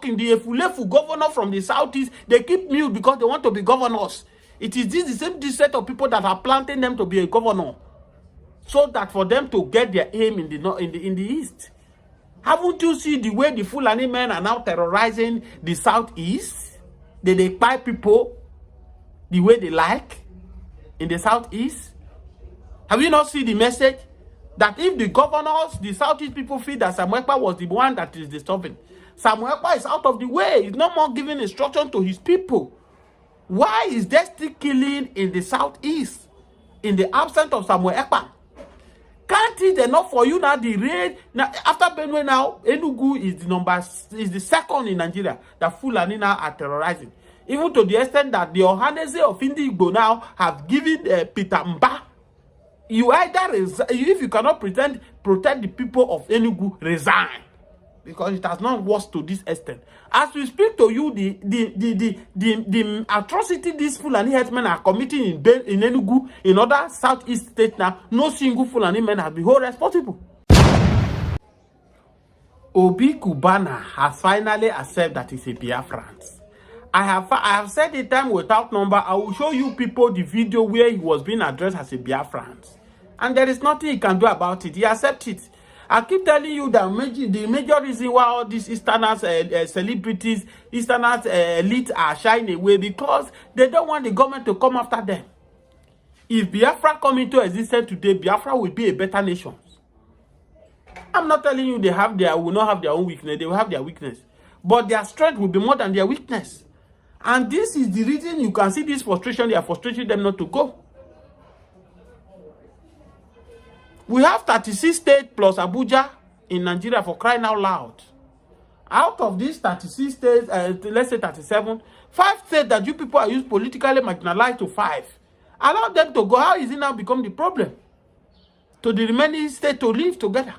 talking, the Efulefu governor from the southeast, they keep mute because they want to be governors. It is this the same set of people that are planting them to be a governor, so that for them to get their aim in the east. Haven't you seen the way the Fulani men are now terrorizing the southeast? They buy people the way they like in the southeast. Have you not seen the message that if the governors, the southeast people feel that Samuel Ekpa was the one that is disturbing, Samuel Ekpa is out of the way. He's no more giving instruction to his people. Why is there still killing in the southeast in the absence of Samuel Ekpa? Can't it enough for you now? The raid now after Benue now, Enugu is the second in Nigeria that Fulani now are terrorizing. Even to the extent that the Ohanese of Indigbo now have given Peter Mba. You either if you cannot protect the people of Enugu, resign, because it has not worse to this extent. As we speak to you, the atrocity these Fulani headsmen are committing in Enugu, in other southeast states now, no single Fulani men has been held responsible. Obi Cubana has finally accepted that he's a BiAFRAN. I have said it time without number. I will show you people the video where he was being addressed as a BiAFRAN. And there is nothing he can do about it. He accepts it. I keep telling you that the major reason why all these Easterners, celebrities, Easterners, elite are shying away, because they don't want the government to come after them. If Biafra come into existence today, Biafra will be a better nation. I'm not telling you they will not have their own weakness. They will have their weakness. But their strength will be more than their weakness. And this is the reason you can see this frustration. They are frustrating them not to go. We have 36 states plus Abuja in Nigeria, for crying out loud. Out of these 36 states, let's say 37, 5 states that you people are used politically marginalized to 5. Allow them to go. How is it now become the problem? To the remaining states to live together.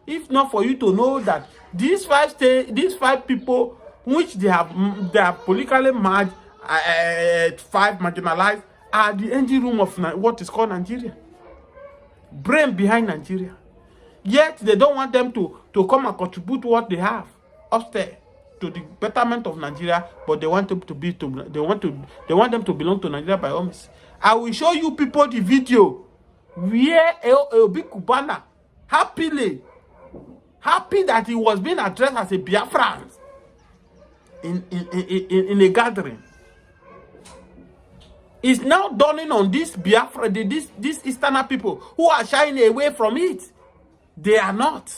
If not for you to know that these 5 states, these 5 people, which they are politically marged, 5 marginalized, are the engine room of what is called Nigeria. Brain behind Nigeria. Yet they don't want them to come and contribute what they have upstairs to the betterment of Nigeria, but they want them they want them to belong to Nigeria by all means. I will show you people the video where Obi Cubana happy that he was being addressed as a BiAFRAN in a gathering. It's now dawning on this Biafra, these Easterner people who are shying away from it. They are not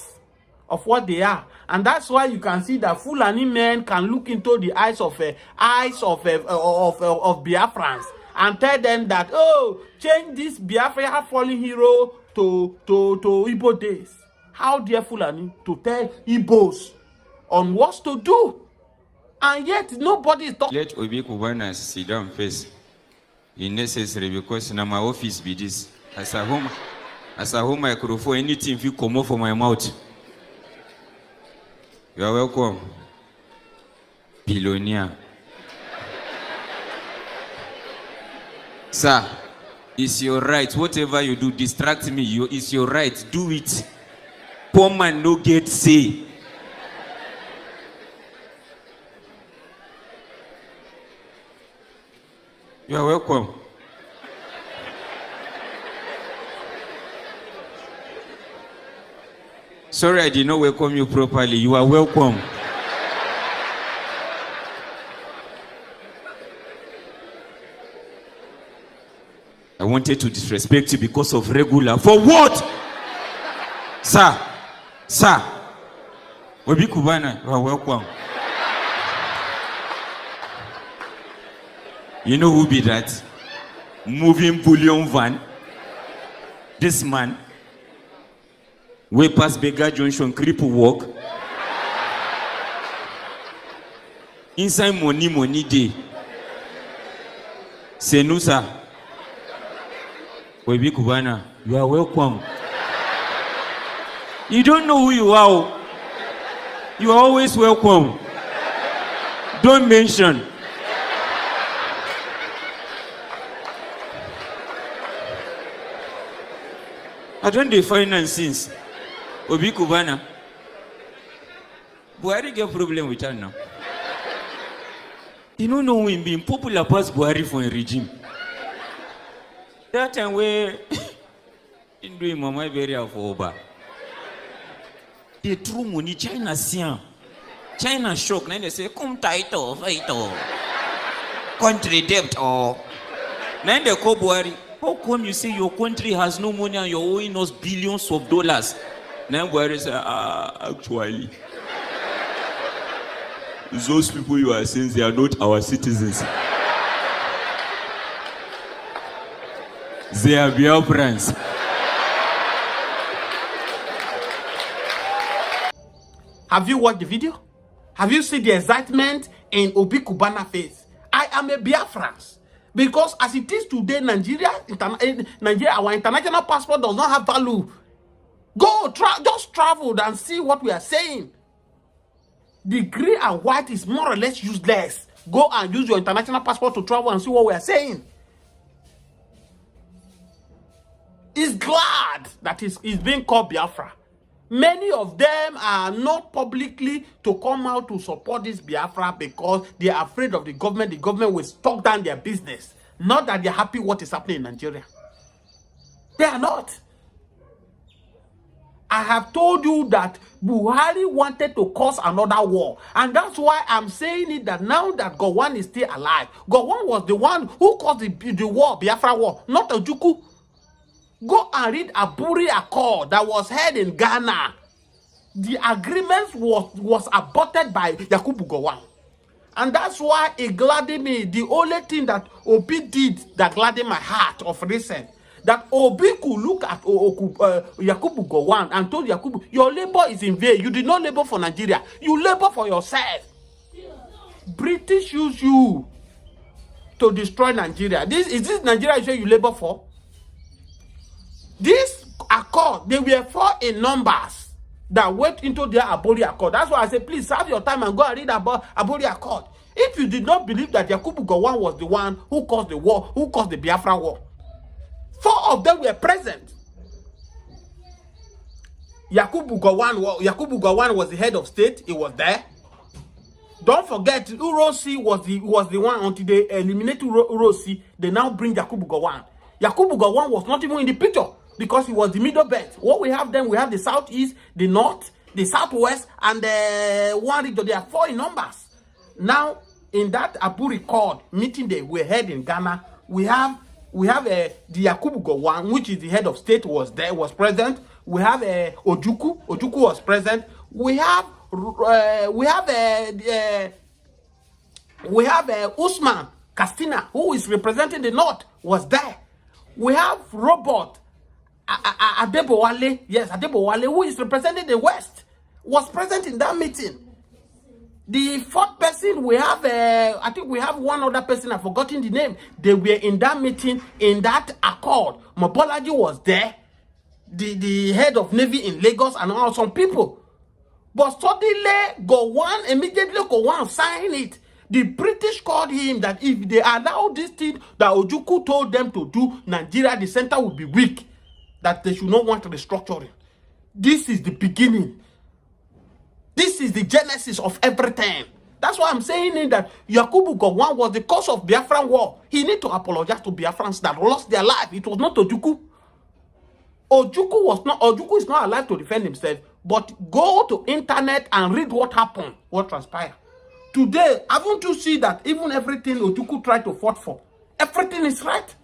of what they are. And that's why you can see that Fulani men can look into the eyes of Biafrans and tell them that, oh, change this Biafra fallen hero to Igbo days. How dare Fulani to tell Igbos on what to do? And yet nobody is talking. Let Obi Cubana sit down first. It's necessary, because in my office be this. As a home microphone, anything if you come out from my mouth. You are welcome. Billionaire. Sir, it's your right. Whatever you do, distract me. It's your right. Do it. Poor man no get say. You are welcome. Sorry, I did not welcome you properly. You are welcome. I wanted to disrespect you because of regular. For what? Sir. Obi Cubana, you are welcome. You know who be that? Moving bullion van. This man. We pass Bega Junction, cripple walk. Inside money day. Senusa. Obi Cubana, you are welcome. You don't know who you are. You are always welcome. Don't mention. I don't define nonsense. Obi Cubana. Buhari get problem with her now. You don't know him being popular past Buhari for a regime. That time where in doing Mama burial for Oba. They threw money, China sian. China shock. Now they say, come title, fight country debt or. Now they call Buhari. How come you say your country has no money and you're owing us billions of dollars? Now Buhari say, actually. Those people you are saying, they are not our citizens. They are BiAFRAns. Have you watched the video? Have you seen the excitement in Obi Cubana face? I am a BiAFRAN. Because as it is today, Nigeria, our international passport does not have value. Just travel and see what we are saying. The green and white is more or less useless. Go and use your international passport to travel and see what we are saying. Is glad that it's being called Biafra. Many of them are not publicly to come out to support this Biafra because they are afraid of the government. The government will stock down their business. Not that they're happy what is happening in Nigeria. They are not. I have told you that Buhari wanted to cause another war. And that's why I'm saying it that now that Gowon is still alive. Gowon was the one who caused the war, Biafra war, not Ojukwu. Go and read Aburi Accord that was held in Ghana. The agreement was aborted by Yakubu Gowon. And that's why it gladdened me. The only thing that Obi did that gladdened my heart of recent, that Obi could look at Yakubu Gowon and told Yakubu, your labor is in vain. You did not labor for Nigeria. You labor for yourself. British use you to destroy Nigeria. Is this Nigeria you say you labor for? This accord, they were 4 in numbers that went into their Abori Accord. That's why I say, please have your time and go and read about Abori Accord. If you did not believe that Yakubu Gowon was the one who caused the war, who caused the Biafra war, 4 of them were present. Yakubu Gowon was the head of state. He was there. Don't forget, Urosi was the one until they eliminated Urosi. They now bring Yakubu Gowon. Yakubu Gowon was not even in the picture because he was the middle belt. What we have then, we have the southeast, the north, the southwest, and the one region. There are 4 in numbers. Now, in that Aburi Accord meeting they were held in Ghana, we have the Yakubu Gowon, which is the head of state, was present. We have Ojukwu was present. We have Usman Castina, who is representing the north, was there. We have Robert Adebowale, yes, Adebowale, who is representing the west, was present in that meeting. The 4th person, we have, I think we have one other person, I've forgotten the name. They were in that meeting, in that accord. Mobolaji was there, the head of Navy in Lagos, and all some people. But suddenly, immediately Gowon signed it. The British called him that if they allow this thing that Ojukwu told them to do, Nigeria, the center will be weak. That they should not want restructuring. This is the beginning. This is the genesis of everything. That's why I'm saying that Yakubu Gowon was the cause of Biafran war. He need to apologize to Biafrans that lost their life. It was not Ojukwu. Ojukwu is not alive to defend himself. But go to internet and read what happened, what transpired. Today, haven't you seen that even everything Ojukwu tried to fight for, everything is right?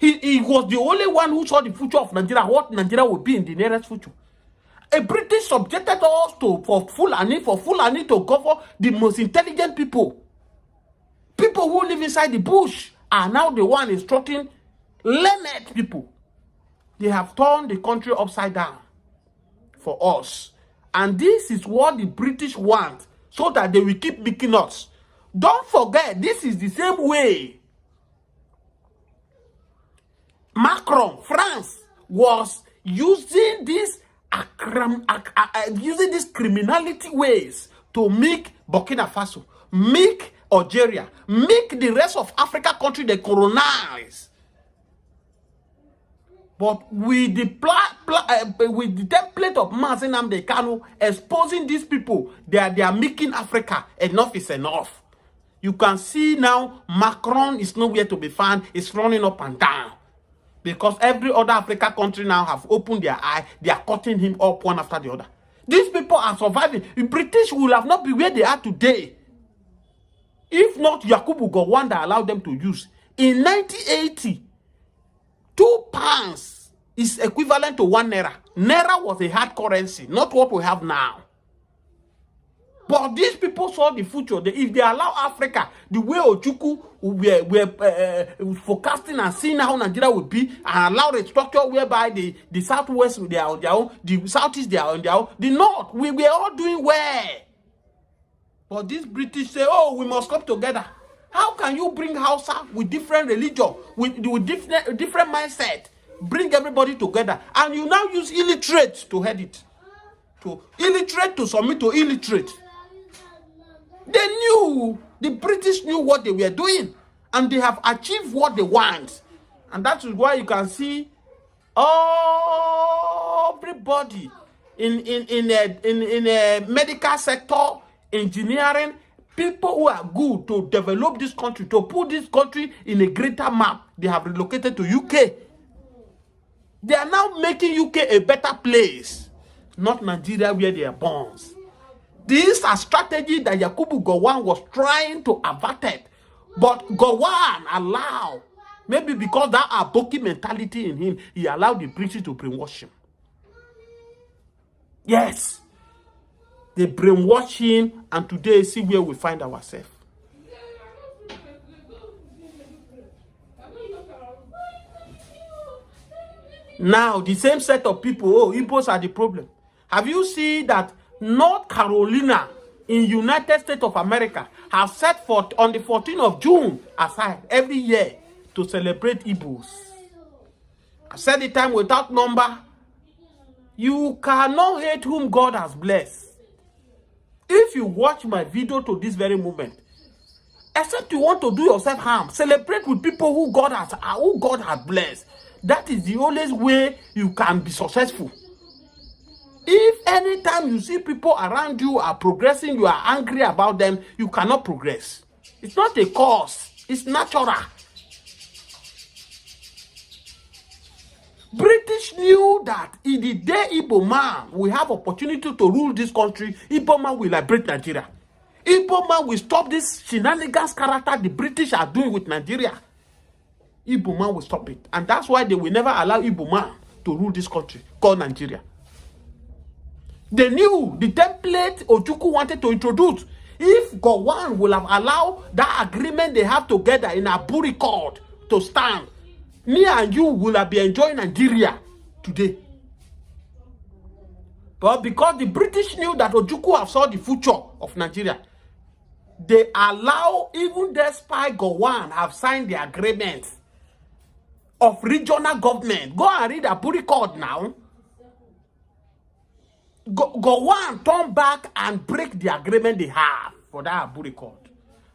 He was the only one who saw the future of Nigeria, what Nigeria will be in the nearest future. A British subjected us for Fulani to govern the most intelligent people. People who live inside the bush are now the one instructing learned people. They have turned the country upside down for us. And this is what the British want, so that they will keep making us. Don't forget, this is the same way Macron, France, was using this criminality ways to make Burkina Faso, make Algeria, make the rest of Africa country they colonize. But with the with the template of Mazi Nnamdi Kanu exposing these people, they are making Africa. Enough is enough. You can see now Macron is nowhere to be found. It's running up and down. Because every other African country now have opened their eye. They are cutting him up one after the other. These people are surviving. The British will have not been where they are today if not Yakubu Gowon that allowed them to use. In 1980, £2 is equivalent to 1 naira. Naira was a hard currency, not what we have now. But these people saw the future. If they allow Africa, the way Ojukwu were forecasting and seeing how Nigeria would be, and allow a structure whereby the Southwest, they are on their own, the Southeast, they are on their own, the North, we are all doing well. But these British say, oh, we must come together. How can you bring Hausa with different religion, with different mindset, bring everybody together, and you now use illiterates to head it? To illiterate to submit to illiterate. They knew, the British knew what they were doing, and they have achieved what they want. And that is why you can see everybody in a medical sector, engineering, people who are good to develop this country, to put this country in a greater map, they have relocated to UK. They are now making UK a better place, not Nigeria where they are born. These are strategies that Yakubu Gowon was trying to avert it. But Gowon allowed, maybe because that Aboki mentality in him, he allowed the British to brainwash him. Yes. They brainwash him, and today see where we find ourselves. Now, the same set of people, oh, Igbos are the problem. Have you seen that North Carolina in United States of America have set for on the 14th of June aside every year to celebrate Igbos? I said the time without number. You cannot hate whom God has blessed. If you watch my video to this very moment, except you want to do yourself harm, celebrate with people who God has blessed. That is the only way you can be successful. If anytime you see people around you are progressing, you are angry about them, you cannot progress. It's not a cause. It's natural. British knew that in the day Igbo man will have opportunity to rule this country, Igbo man will liberate Nigeria. Igbo man will stop this shenanigans character the British are doing with Nigeria. Igbo man will stop it. And that's why they will never allow Igbo man to rule this country called Nigeria. They knew the template Ojukwu wanted to introduce. If Gowon will have allowed that agreement they have together in a Abu Court to stand, me and you will have been enjoying Nigeria today. But because the British knew that Ojukwu have saw the future of Nigeria, they allow, even despite Gowon have signed the agreement of regional government. Go and read Abu Court now. Gowon turn back and break the agreement they have for that Abu Court.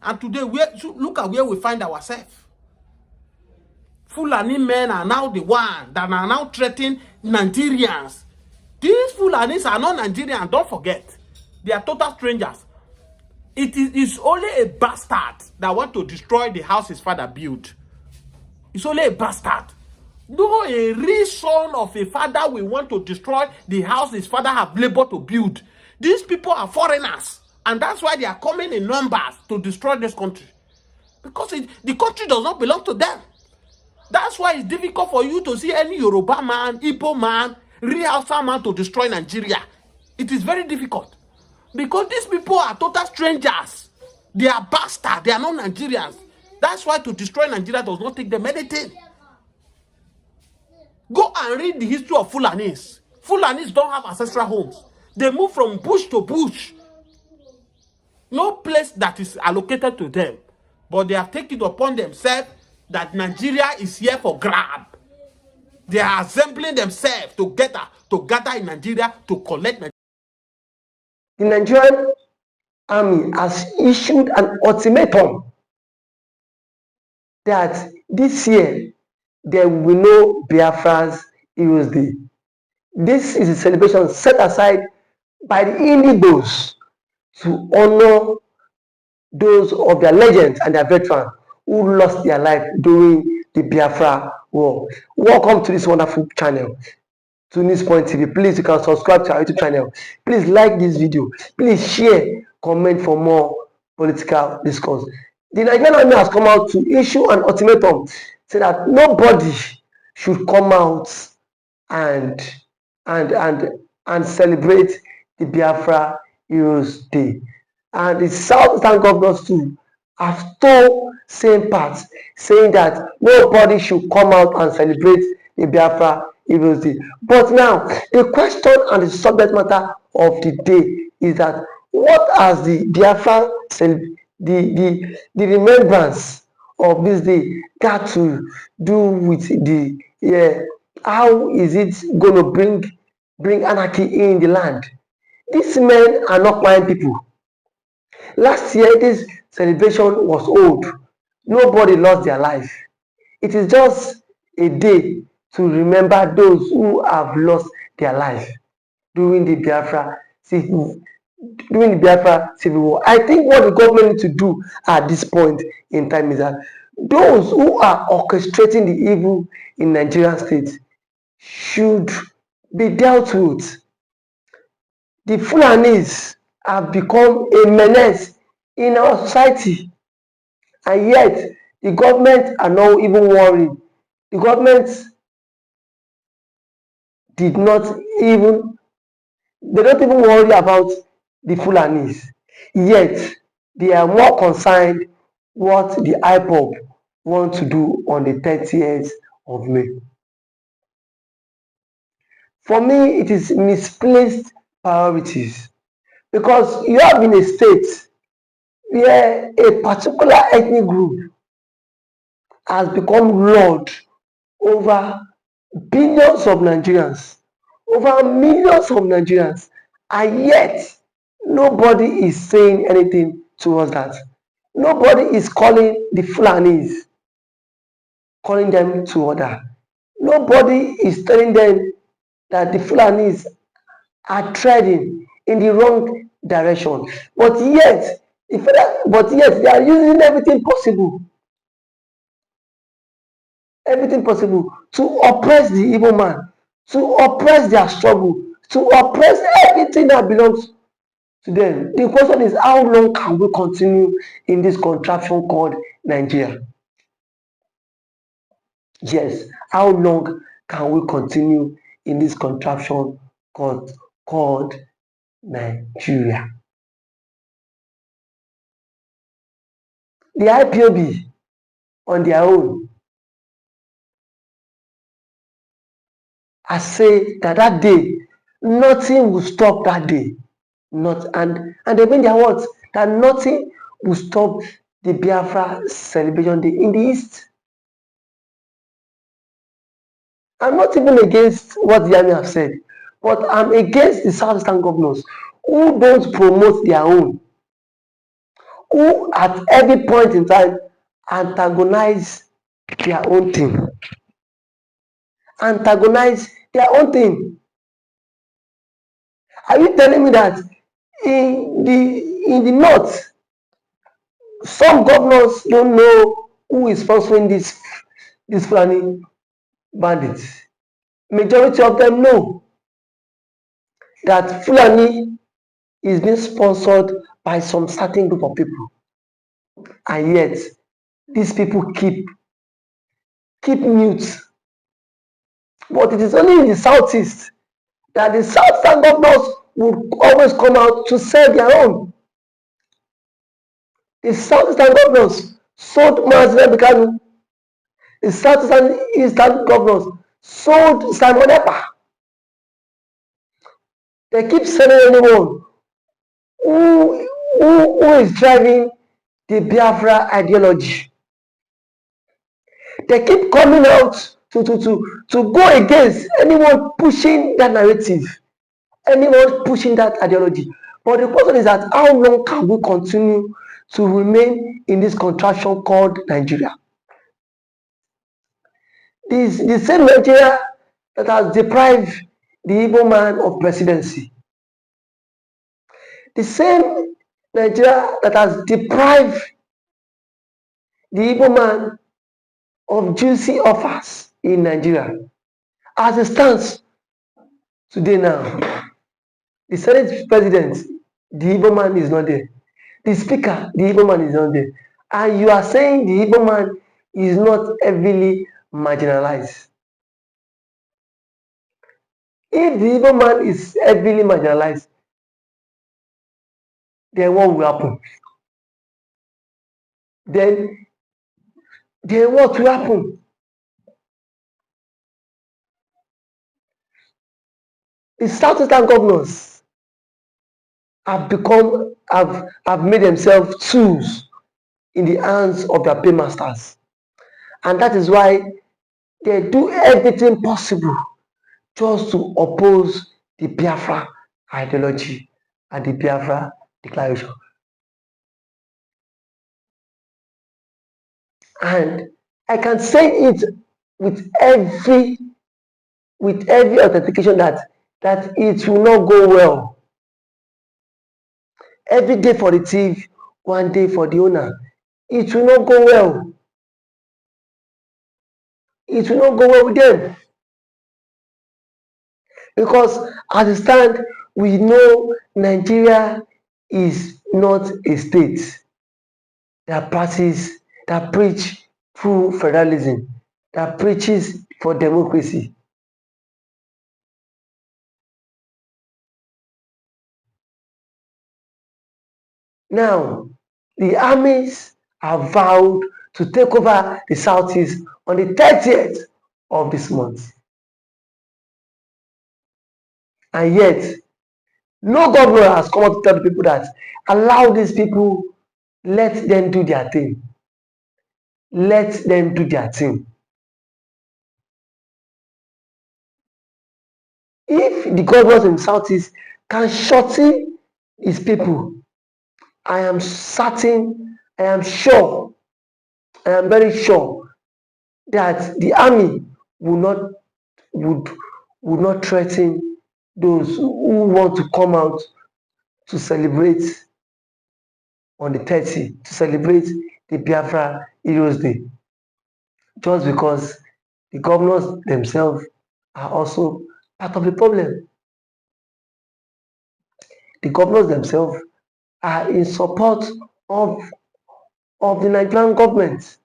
And today, look at where we find ourselves. Fulani men are now the one that are now threatening Nigerians. These Fulanis are not Nigerians, don't forget. They are total strangers. It's only a bastard that want to destroy the house his father built. It's only a bastard. No, a real son of a father will want to destroy the house his father have labored to build. These people are foreigners, and that's why they are coming in numbers to destroy this country. Because the country does not belong to them. That's why it's difficult for you to see any Yoruba man, Igbo man, real Hausa man to destroy Nigeria. It is very difficult. Because these people are total strangers. They are bastards. They are not Nigerians. That's why to destroy Nigeria does not take them anything. Go and read the history of Fulanis. Fulanis don't have ancestral homes. They move from bush to bush. No place that is allocated to them. But they have taken it upon themselves that Nigeria is here for grab. They are assembling themselves together to gather in Nigeria to collect Nigeria. The Nigerian army has issued an ultimatum that this year there will be no Biafra's Heroes Day. This is a celebration set aside by the Indigbos to honor those of their legends and their veterans who lost their life during the Biafra War. Welcome to this wonderful channel, Tunis Point TV. Please, you can subscribe to our YouTube channel. Please like this video. Please share, comment for more political discourse. The Nigerian army has come out to issue an ultimatum, say that nobody should come out and celebrate the Biafra Heroes Day. And the Southeastern governors too have told same part, saying that nobody should come out and celebrate the Biafra Heroes Day. But now, the question and the subject matter of the day is that what has the Biafra, the remembrance of this day got to do with the how is it going to bring anarchy in the land? These men are not blind people. Last year, this celebration was old. Nobody lost their life. It is just a day to remember those who have lost their life during the Biafra Civil War. I think what the government needs to do at this point in time is that those who are orchestrating the evil in Nigerian state should be dealt with. The Fulanis have become a menace in our society, and yet the government are not even worried. The government they don't even worry about the Fulanis, yet they are more concerned what the IPOB want to do on the 30th of May. For me, it is misplaced priorities, because you have in a state where a particular ethnic group has become lord over billions of Nigerians, over millions of Nigerians, and yet nobody is saying anything towards that. Nobody is calling the Fulanis, calling them to order. Nobody is telling them that the Fulanis are treading in the wrong direction. But yet they are using everything possible to oppress the evil man, to oppress their struggle, to oppress everything that belongs to them. The question is, how long can we continue in this contraption called Nigeria? Yes, how long can we continue in this contraption called Nigeria? The IPOB on their own I say that day, nothing will stop that day. And they mean their words that nothing will stop the Biafra celebration day in the East. I'm not even against what the army have said, but I'm against the Southeastern governors who don't promote their own, who at every point in time antagonize their own thing. Antagonize their own thing. Are you telling me that in the north, some governors don't know who is sponsoring these Fulani bandits? Majority of them know that Fulani is being sponsored by some certain group of people, and yet these people keep mute. But it is only in the southeast that the southern governors would always come out to sell their own. The southeastern governors sold Mazi Kanu. The southeastern eastern governors sold Simon Ekpa. They keep selling anyone who is driving the Biafra ideology. They keep coming out to go against anyone pushing that narrative, anyone pushing that ideology. But the question is that how long can we continue to remain in this contraption called Nigeria? The same Nigeria that has deprived the Igbo man of presidency. The same Nigeria that has deprived the Igbo man of juicy offers in Nigeria. As it stands today now, the Senate president, the Igbo man is not there. The speaker, the Igbo man is not there. And you are saying the Igbo man is not heavily marginalized. If the Igbo man is heavily marginalized, then what will happen? Then what will happen? The Southeastern governors have made themselves tools in the hands of their paymasters. And that is why they do everything possible just to oppose the BiAFRA ideology and the BiAFRA declaration. And I can say it with every authentication that it will not go well. Every day for the thief, one day for the owner. It will not go well. It will not go well with them. Because as it stands, we know Nigeria is not a state that preach true federalism, that preaches for democracy. Now, the armies have vowed to take over the Southeast on the 30th of this month. And yet, no governor has come out to tell the people that allow these people, let them do their thing. Let them do their thing. If the governors in the Southeast can shorten his people, I am certain, I am sure, I am very sure that the army would not threaten those who want to come out to celebrate on the 30th, to celebrate the BiAFRA Heroes Day, just because the governors themselves are also part of the problem. The governors themselves are in support of the Nigerian government.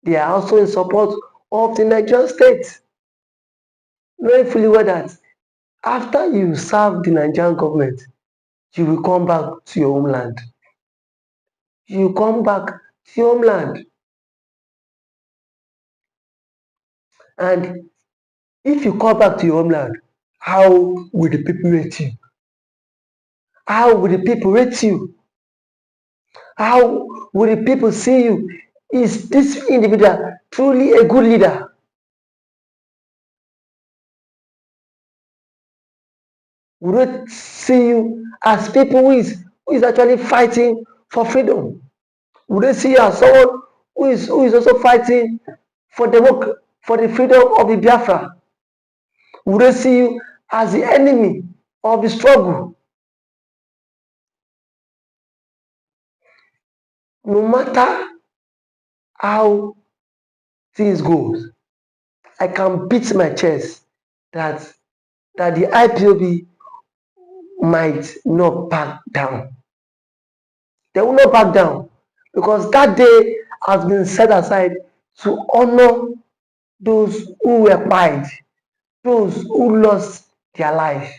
They are also in support of the Nigerian state, knowing fully well that after you serve the Nigerian government, you will come back to your homeland. You come back to your homeland. And if you come back to your homeland, how will the people rate you? How will the people rate you? How will the people see you? Is this individual truly a good leader? Will they see you as people who is actually fighting for freedom? Will they see you as someone who is also fighting for the freedom of the Biafra? Will they see you as the enemy of the struggle? No matter how things go, I can beat my chest that the IPOB might not back down. They will not back down because that day has been set aside to honor those who were pied, those who lost their life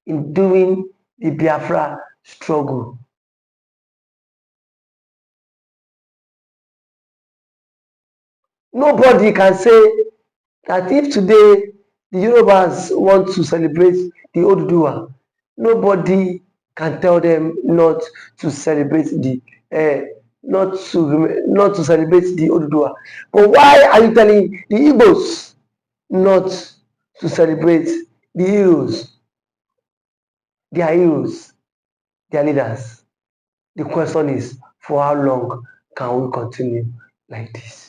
in doing the Biafra struggle. Nobody can say that if today the Yorubas want to celebrate the Oduduwa, nobody can tell them not to celebrate the not to celebrate the Oduduwa. But why are you telling the Igbos not to celebrate the heroes, their heroes, their leaders? The question is, for how long can we continue like this?